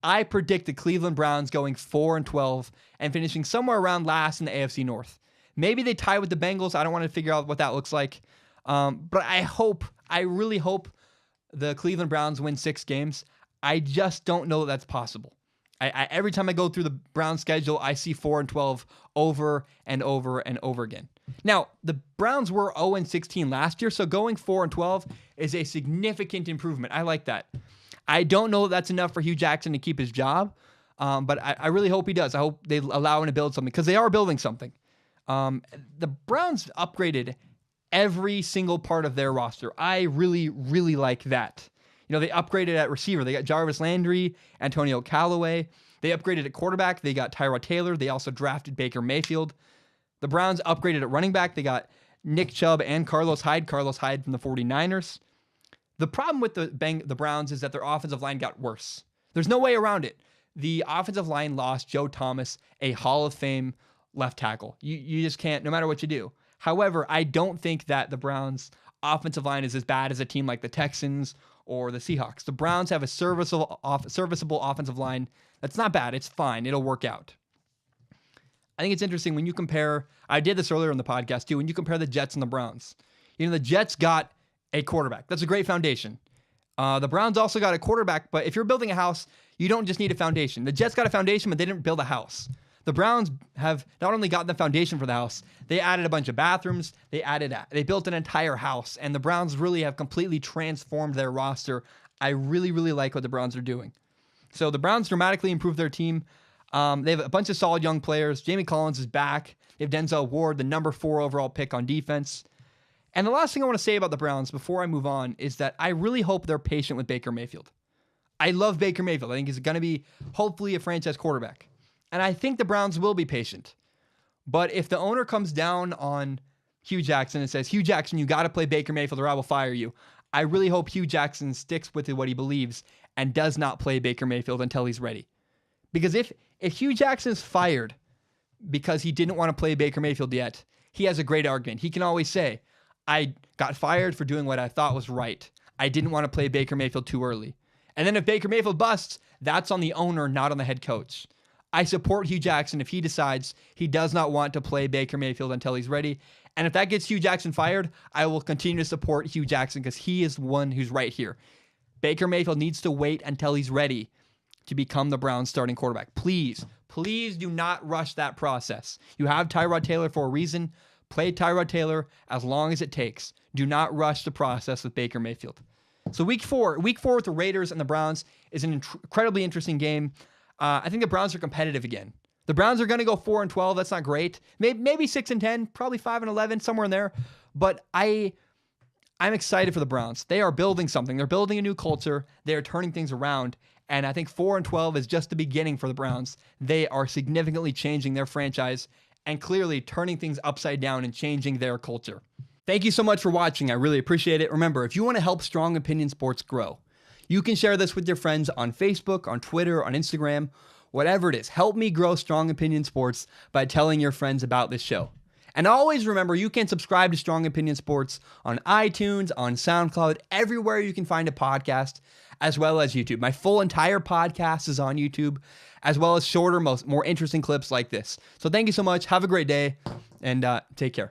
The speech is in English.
I predict the Cleveland Browns going 4-12 and finishing somewhere around last in the AFC North. Maybe they tie with the Bengals. I don't want to figure out what that looks like. But I really hope the Cleveland Browns win 6 games. I just don't know that that's possible. Every time I go through the Browns schedule, I see 4-12 over and over and over again. Now, the Browns were 0-16 last year, so going 4-12 is a significant improvement. I like that. I don't know that that's enough for Hugh Jackson to keep his job, but I really hope he does. I hope they allow him to build something, because they are building something. The Browns upgraded every single part of their roster. I really, really like that. You know, they upgraded at receiver. They got Jarvis Landry, Antonio Callaway. They upgraded at quarterback. They got Tyrod Taylor. They also drafted Baker Mayfield. The Browns upgraded at running back. They got Nick Chubb and Carlos Hyde. Carlos Hyde from the 49ers. The problem with the Browns is that their offensive line got worse. There's no way around it. The offensive line lost Joe Thomas, a Hall of Fame left tackle. You just can't, no matter what you do. However, I don't think that the Browns' offensive line is as bad as a team like the Texans or the Seahawks. The Browns have a serviceable offensive line that's not bad. It's fine. It'll work out. I think it's interesting when you compare, I did this earlier in the podcast too, when you compare the Jets and the Browns. You know, the Jets got a quarterback. That's a great foundation. The Browns also got a quarterback, but if you're building a house, you don't just need a foundation. The Jets got a foundation, but they didn't build a house. The Browns have not only gotten the foundation for the house, they added a bunch of bathrooms, they built an entire house, and the Browns really have completely transformed their roster. I really, really like what the Browns are doing. So the Browns dramatically improved their team. They have a bunch of solid young players. Jamie Collins is back. They have Denzel Ward, the number 4 overall pick on defense. And the last thing I want to say about the Browns before I move on is that I really hope they're patient with Baker Mayfield. I love Baker Mayfield. I think he's going to be hopefully a franchise quarterback. And I think the Browns will be patient. But if the owner comes down on Hugh Jackson and says, Hugh Jackson, you got to play Baker Mayfield or I will fire you, I really hope Hugh Jackson sticks with what he believes and does not play Baker Mayfield until he's ready. Because if Hugh Jackson is fired because he didn't want to play Baker Mayfield yet, he has a great argument. He can always say, I got fired for doing what I thought was right. I didn't want to play Baker Mayfield too early. And then if Baker Mayfield busts, that's on the owner, not on the head coach. I support Hugh Jackson if he decides he does not want to play Baker Mayfield until he's ready. And if that gets Hugh Jackson fired, I will continue to support Hugh Jackson because he is the one who's right here. Baker Mayfield needs to wait until he's ready to become the Browns starting quarterback. Please do not rush that process. You have Tyrod Taylor for a reason. Play Tyrod Taylor as long as it takes. Do not rush the process with Baker Mayfield. So week four with the Raiders and the Browns is an incredibly interesting game. I think the Browns are competitive again. The Browns are going to go 4-12. That's not great. Maybe 6-10, probably 5-11, somewhere in there. But I'm excited for the Browns. They are building something. They're building a new culture. They are turning things around. And I think 4-12 is just the beginning for the Browns. They are significantly changing their franchise and clearly turning things upside down and changing their culture. Thank you so much for watching. I really appreciate it. Remember, if you want to help Strong Opinion Sports grow, you can share this with your friends on Facebook, on Twitter, on Instagram, whatever it is. Help me grow Strong Opinion Sports by telling your friends about this show. And always remember, you can subscribe to Strong Opinion Sports on iTunes, on SoundCloud, everywhere you can find a podcast, as well as YouTube. My full entire podcast is on YouTube, as well as shorter, more interesting clips like this. So thank you so much. Have a great day, and take care.